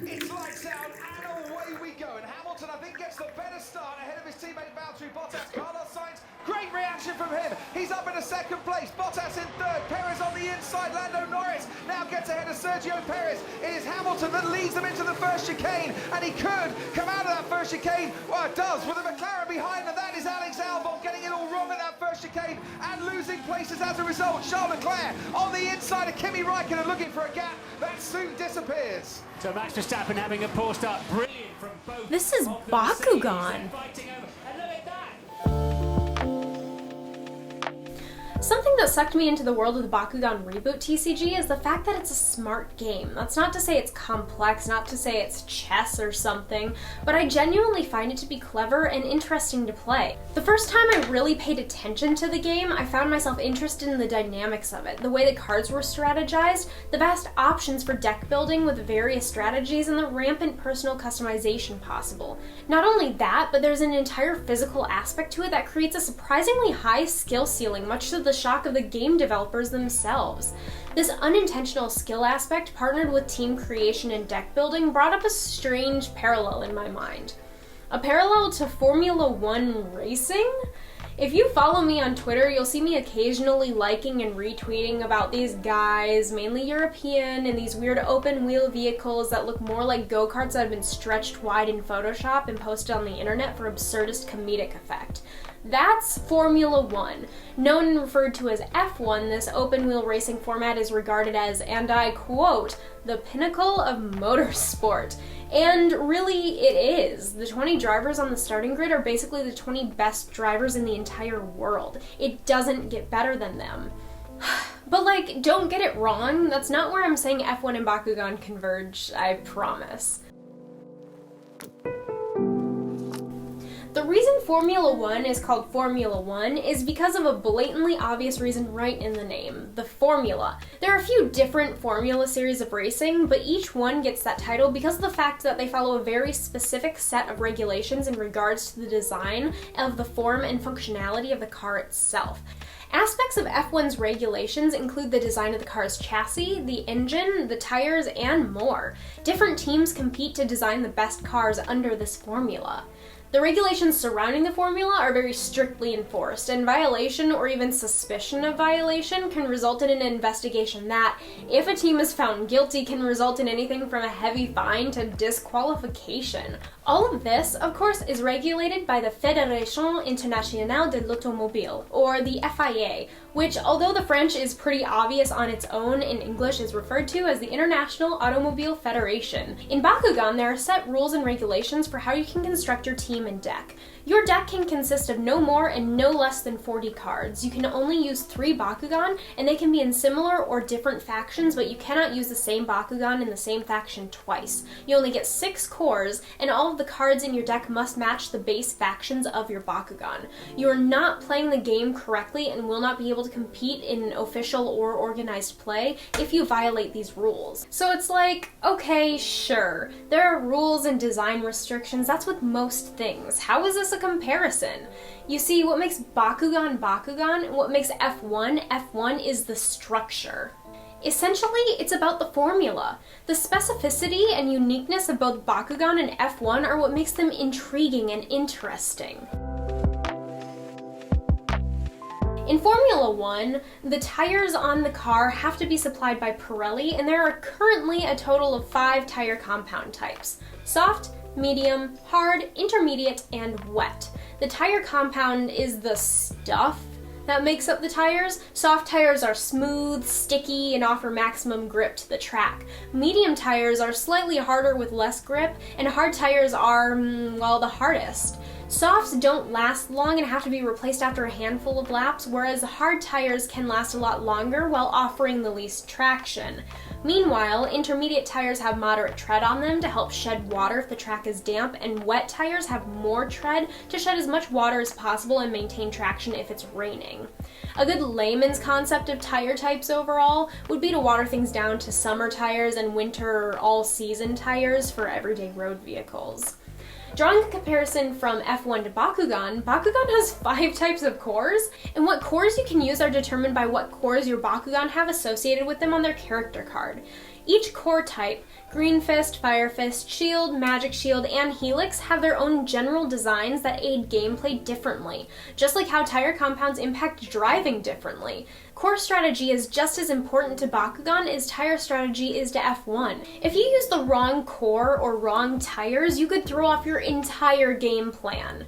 It's lights out and away we go. And Hamilton, I think, gets the better start ahead of his teammate Valtteri Bottas. Carlos Sainz, great reaction from him. He's up in a second place. Bottas in third. Perez on the inside. Lando Norris now gets ahead of Sergio Perez. It is Hamilton that leads them into the first chicane. And he could come out of that first chicane. Well, it does with a McLaren behind. And that is Alex Albon getting it all wrong at that first chicane and losing places as a result. Charles Leclerc on the inside of Kimi Räikkönen looking for a gap that soon disappears. So Max Verstappen having a poor start, brilliant from both. This is Bakugan. Something that sucked me into the world of the Bakugan Reboot TCG is the fact that it's a smart game. That's not to say it's complex, not to say it's chess or something, but I genuinely find it to be clever and interesting to play. The first time I really paid attention to the game, I found myself interested in the dynamics of it, the way the cards were strategized, the vast options for deck building with various strategies, and the rampant personal customization possible. Not only that, but there's an entire physical aspect to it that creates a surprisingly high skill ceiling, much to the shock of the game developers themselves. This unintentional skill aspect, partnered with team creation and deck building, brought up a strange parallel in my mind. A parallel to Formula 1 racing? If you follow me on Twitter, you'll see me occasionally liking and retweeting about these guys, mainly European, in these weird open wheel vehicles that look more like go-karts that have been stretched wide in Photoshop and posted on the internet for absurdist comedic effect. That's Formula 1. Known and referred to as F1, this open wheel racing format is regarded as, and I quote, the pinnacle of motorsport. And really, it is. The 20 drivers on the starting grid are basically the 20 best drivers in the entire world. It doesn't get better than them. But like, don't get it wrong, that's not where I'm saying F1 and Bakugan converge, I promise. The reason Formula 1 is called Formula 1 is because of a blatantly obvious reason right in the name, the formula. There are a few different formula series of racing, but each one gets that title because of the fact that they follow a very specific set of regulations in regards to the design of the form and functionality of the car itself. Aspects of F1's regulations include the design of the car's chassis, the engine, the tires, and more. Different teams compete to design the best cars under this formula. The regulations surrounding the formula are very strictly enforced, and violation or even suspicion of violation can result in an investigation that, if a team is found guilty, can result in anything from a heavy fine to disqualification. All of this, of course, is regulated by the Fédération Internationale de l'Automobile, or the FIA, which, although the French is pretty obvious on its own, in English is referred to as the International Automobile Federation. In Bakugan, there are set rules and regulations for how you can construct your team and deck. Your deck can consist of no more and no less than 40 cards. You can only use 3 Bakugan, and they can be in similar or different factions, but you cannot use the same Bakugan in the same faction twice. You only get 6 cores, and all of the cards in your deck must match the base factions of your Bakugan. You are not playing the game correctly and will not be able to compete in official or organized play if you violate these rules. So it's like, okay, sure, there are rules and design restrictions, that's with most things. How is this a comparison? You see, what makes Bakugan Bakugan and what makes F1 F1 is the structure. Essentially, it's about the formula. The specificity and uniqueness of both Bakugan and F1 are what makes them intriguing and interesting. In Formula 1, the tires on the car have to be supplied by Pirelli, and there are currently a total of 5 tire compound types: soft, medium, hard, intermediate, and wet. The tire compound is the stuff that makes up the tires. Soft tires are smooth, sticky, and offer maximum grip to the track. Medium tires are slightly harder with less grip, and hard tires are, well, the hardest. Softs don't last long and have to be replaced after a handful of laps, whereas hard tires can last a lot longer while offering the least traction. Meanwhile, intermediate tires have moderate tread on them to help shed water if the track is damp, and wet tires have more tread to shed as much water as possible and maintain traction if it's raining. A good layman's concept of tire types overall would be to water things down to summer tires and winter all-season tires for everyday road vehicles. Drawing a comparison from F1 to Bakugan, Bakugan has 5 types of cores, and what cores you can use are determined by what cores your Bakugan have associated with them on their character card. Each core type, Green Fist, Fire Fist, Shield, Magic Shield, and Helix, have their own general designs that aid gameplay differently, just like how tire compounds impact driving differently. Core strategy is just as important to Bakugan as tire strategy is to F1. If you use the wrong core or wrong tires, you could throw off your entire game plan.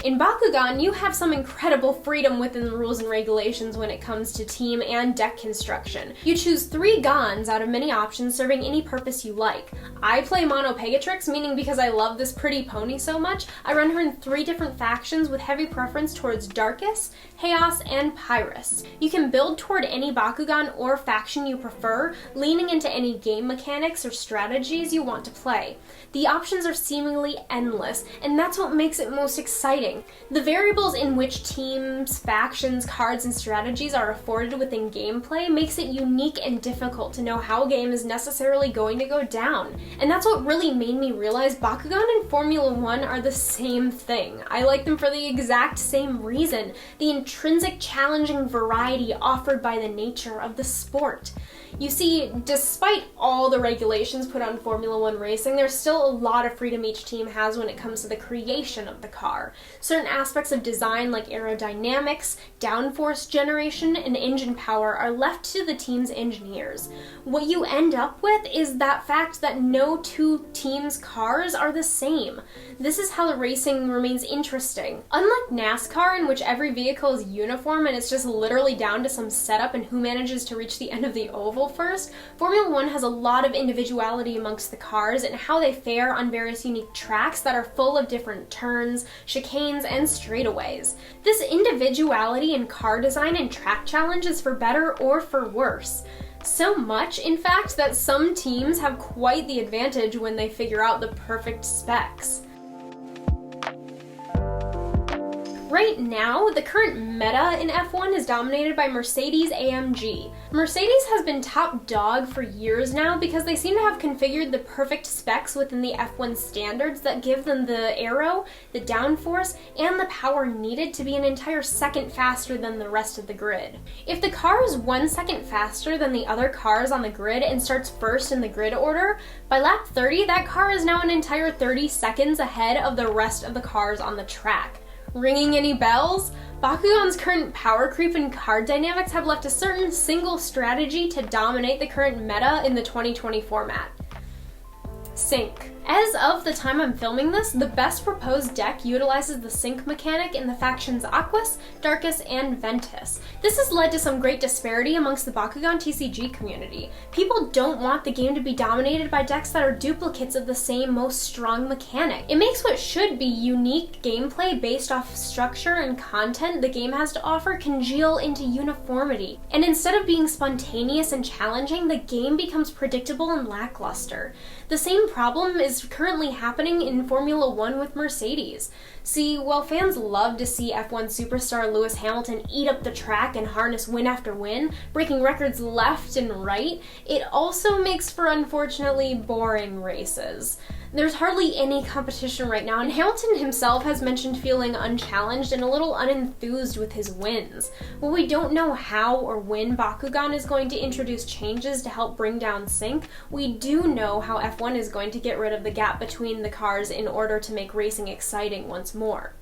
In Bakugan, you have some incredible freedom within the rules and regulations when it comes to team and deck construction. You choose 3 Gons out of many options serving any purpose you like. I play Mono Pegatrix, meaning because I love this pretty pony so much, I run her in 3 different factions with heavy preference towards Darkus, Chaos, and Pyrus. You can build toward any Bakugan or faction you prefer, leaning into any game mechanics or strategies you want to play. The options are seemingly endless, and that's what makes it most exciting. The variables in which teams, factions, cards, and strategies are afforded within gameplay makes it unique and difficult to know how a game is necessarily going to go down. And that's what really made me realize Bakugan and Formula 1 are the same thing. I like them for the exact same reason, the intrinsic challenging variety offered by the nature of the sport. You see, despite all the regulations put on Formula 1 racing, there's still a lot of freedom each team has when it comes to the creation of the car. Certain aspects of design like aerodynamics, downforce generation, and engine power are left to the team's engineers. What you end up with is that fact that no 2 teams' cars are the same. This is how the racing remains interesting. Unlike NASCAR, in which every vehicle is uniform and it's just literally down to some setup and who manages to reach the end of the oval first, Formula 1 has a lot of individuality amongst the cars and how they fare on various unique tracks that are full of different turns, chicanes, and straightaways. This individuality in car design and track challenge is for better or for worse. So much, in fact, that some teams have quite the advantage when they figure out the perfect specs. Right now, the current meta in F1 is dominated by Mercedes-AMG. Mercedes has been top dog for years now because they seem to have configured the perfect specs within the F1 standards that give them the aero, the downforce, and the power needed to be an entire second faster than the rest of the grid. If the car is 1 second faster than the other cars on the grid and starts first in the grid order, by lap 30, that car is now an entire 30 seconds ahead of the rest of the cars on the track. Ringing any bells? Bakugan's current power creep and card dynamics have left a certain single strategy to dominate the current meta in the 2020 format. Sync. As of the time I'm filming this, the best proposed deck utilizes the sync mechanic in the factions Aquas, Darkus, and Ventus. This has led to some great disparity amongst the Bakugan TCG community. People don't want the game to be dominated by decks that are duplicates of the same most strong mechanic. It makes what should be unique gameplay based off structure and content the game has to offer congeal into uniformity. And instead of being spontaneous and challenging, the game becomes predictable and lackluster. The same problem is currently happening in Formula 1 with Mercedes. See, while fans love to see F1 superstar Lewis Hamilton eat up the track and harness win after win, breaking records left and right, it also makes for unfortunately boring races. There's hardly any competition right now, and Hamilton himself has mentioned feeling unchallenged and a little unenthused with his wins. While we don't know how or when Bakugan is going to introduce changes to help bring down sync, we do know how F1 is going to get rid of the gap between the cars in order to make racing exciting once more.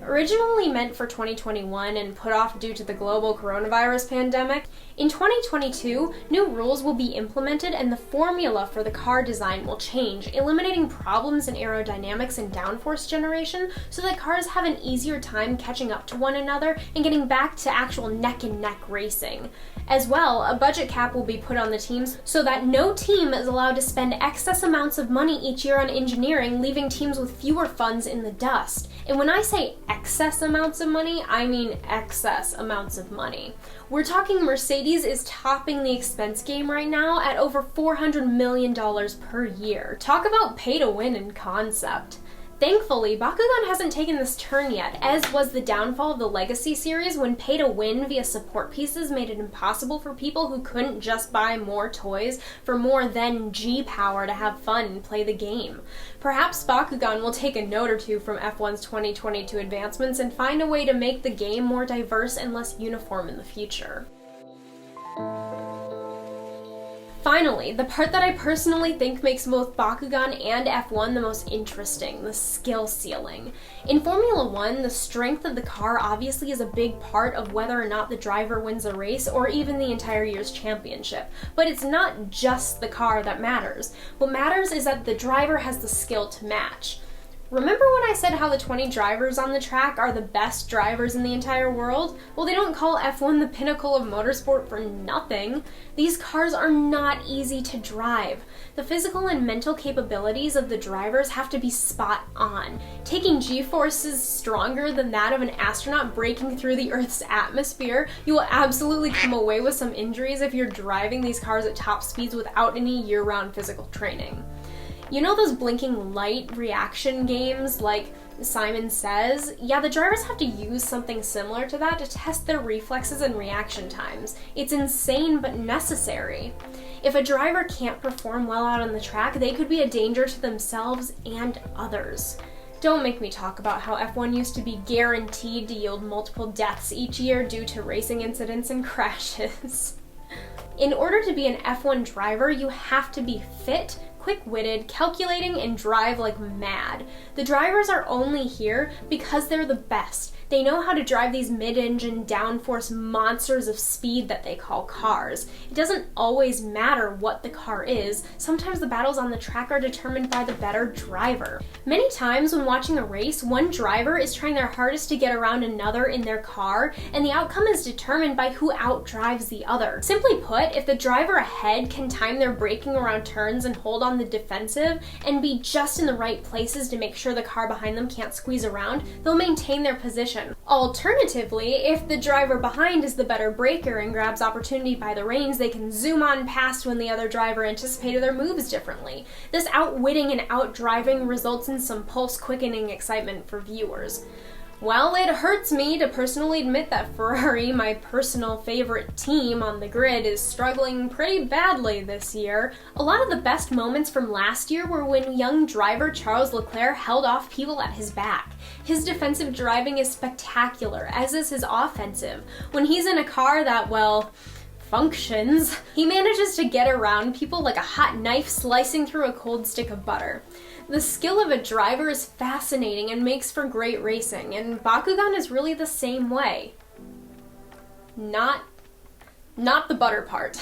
Originally meant for 2021 and put off due to the global coronavirus pandemic, in 2022, new rules will be implemented and the formula for the car design will change, eliminating problems in aerodynamics and downforce generation so that cars have an easier time catching up to one another and getting back to actual neck-and-neck racing. As well, a budget cap will be put on the teams so that no team is allowed to spend excess amounts of money each year on engineering, leaving teams with fewer funds in the dust. And when I say excess amounts of money, I mean excess amounts of money. We're talking Mercedes is topping the expense game right now at over $400 million per year. Talk about pay to win in concept. Thankfully, Bakugan hasn't taken this turn yet, as was the downfall of the Legacy series when pay-to-win via support pieces made it impossible for people who couldn't just buy more toys for more than G-power to have fun and play the game. Perhaps Bakugan will take a note or two from F1's 2022 advancements and find a way to make the game more diverse and less uniform in the future. Finally, the part that I personally think makes both Bakugan and F1 the most interesting, the skill ceiling. In Formula 1, the strength of the car obviously is a big part of whether or not the driver wins a race or even the entire year's championship. But it's not just the car that matters. What matters is that the driver has the skill to match. Remember when I said how the 20 drivers on the track are the best drivers in the entire world? Well, they don't call F1 the pinnacle of motorsport for nothing. These cars are not easy to drive. The physical and mental capabilities of the drivers have to be spot on. Taking G-forces stronger than that of an astronaut breaking through the Earth's atmosphere, you will absolutely come away with some injuries if you're driving these cars at top speeds without any year-round physical training. You know those blinking light reaction games like Simon Says? Yeah, the drivers have to use something similar to that to test their reflexes and reaction times. It's insane but necessary. If a driver can't perform well out on the track, they could be a danger to themselves and others. Don't make me talk about how F1 used to be guaranteed to yield multiple deaths each year due to racing incidents and crashes. In order to be an F1 driver, you have to be fit, quick-witted, calculating, and drive like mad. The drivers are only here because they're the best. They know how to drive these mid-engine downforce monsters of speed that they call cars. It doesn't always matter what the car is. Sometimes the battles on the track are determined by the better driver. Many times when watching a race, one driver is trying their hardest to get around another in their car, and the outcome is determined by who outdrives the other. Simply put, if the driver ahead can time their braking around turns and hold on the defensive, and be just in the right places to make sure the car behind them can't squeeze around, they'll maintain their position. Alternatively, if the driver behind is the better braker and grabs opportunity by the reins, they can zoom on past when the other driver anticipated their moves differently. This outwitting and outdriving results in some pulse-quickening excitement for viewers. Well, it hurts me to personally admit that Ferrari, my personal favorite team on the grid, is struggling pretty badly this year. A lot of the best moments from last year were when young driver Charles Leclerc held off people at his back. His defensive driving is spectacular, as is his offensive. When he's in a car that, well, functions, he manages to get around people like a hot knife slicing through a cold stick of butter. The skill of a driver is fascinating and makes for great racing, and Bakugan is really the same way. Not the butter part.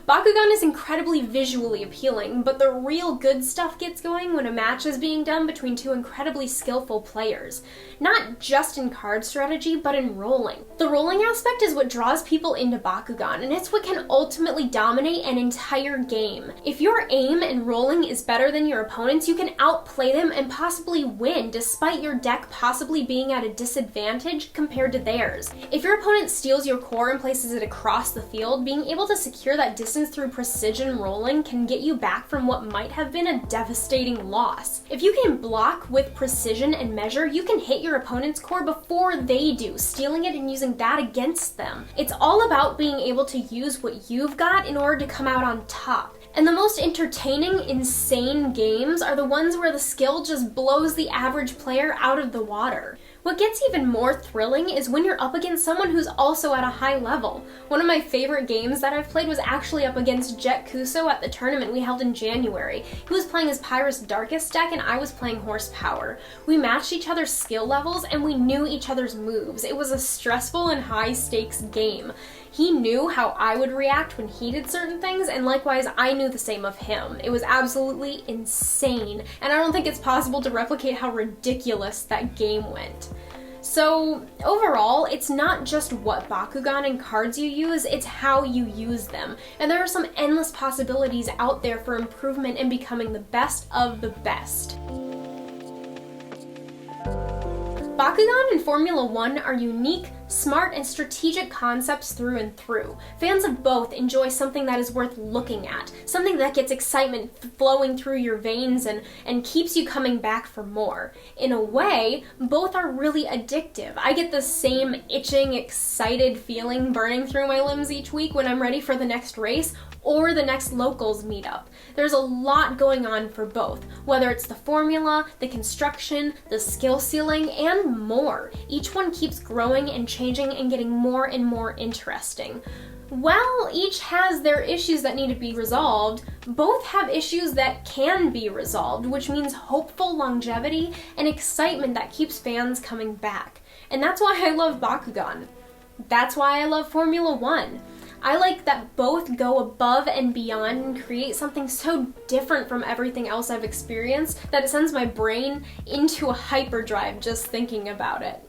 Bakugan is incredibly visually appealing, but the real good stuff gets going when a match is being done between two incredibly skillful players. Not just in card strategy, but in rolling. The rolling aspect is what draws people into Bakugan, and it's what can ultimately dominate an entire game. If your aim and rolling is better than your opponent's, you can outplay them and possibly win, despite your deck possibly being at a disadvantage compared to theirs. If your opponent steals your core and places it across the field, being able to secure that distance through precision rolling can get you back from what might have been a devastating loss. If you can block with precision and measure, you can hit your opponent's core before they do, stealing it and using that against them. It's all about being able to use what you've got in order to come out on top. And the most entertaining, insane games are the ones where the skill just blows the average player out of the water. What gets even more thrilling is when you're up against someone who's also at a high level. One of my favorite games that I've played was actually up against Jet Kuso at the tournament we held in January. He was playing his Pyrus Darkest deck and I was playing Horsepower. We matched each other's skill levels and we knew each other's moves. It was a stressful and high stakes game. He knew how I would react when he did certain things, and likewise I knew the same of him. It was absolutely insane, and I don't think it's possible to replicate how ridiculous that game went. So overall, it's not just what Bakugan and cards you use, it's how you use them. And there are some endless possibilities out there for improvement and becoming the best of the best. Bakugan and Formula 1 are unique, smart, and strategic concepts through and through. Fans of both enjoy something that is worth looking at, something that gets excitement flowing through your veins and keeps you coming back for more. In a way, both are really addictive. I get the same itching, excited feeling burning through my limbs each week when I'm ready for the next race or the next locals meetup. There's a lot going on for both, whether it's the formula, the construction, the skill ceiling, and more. Each one keeps growing and changing and getting more and more interesting. While each has their issues that need to be resolved, both have issues that can be resolved, which means hopeful longevity and excitement that keeps fans coming back. And that's why I love Bakugan. That's why I love Formula 1. I like that both go above and beyond and create something so different from everything else I've experienced that it sends my brain into a hyperdrive just thinking about it.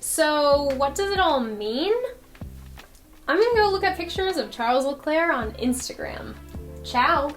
So what does it all mean? I'm gonna go look at pictures of Charles Leclerc on Instagram. Ciao!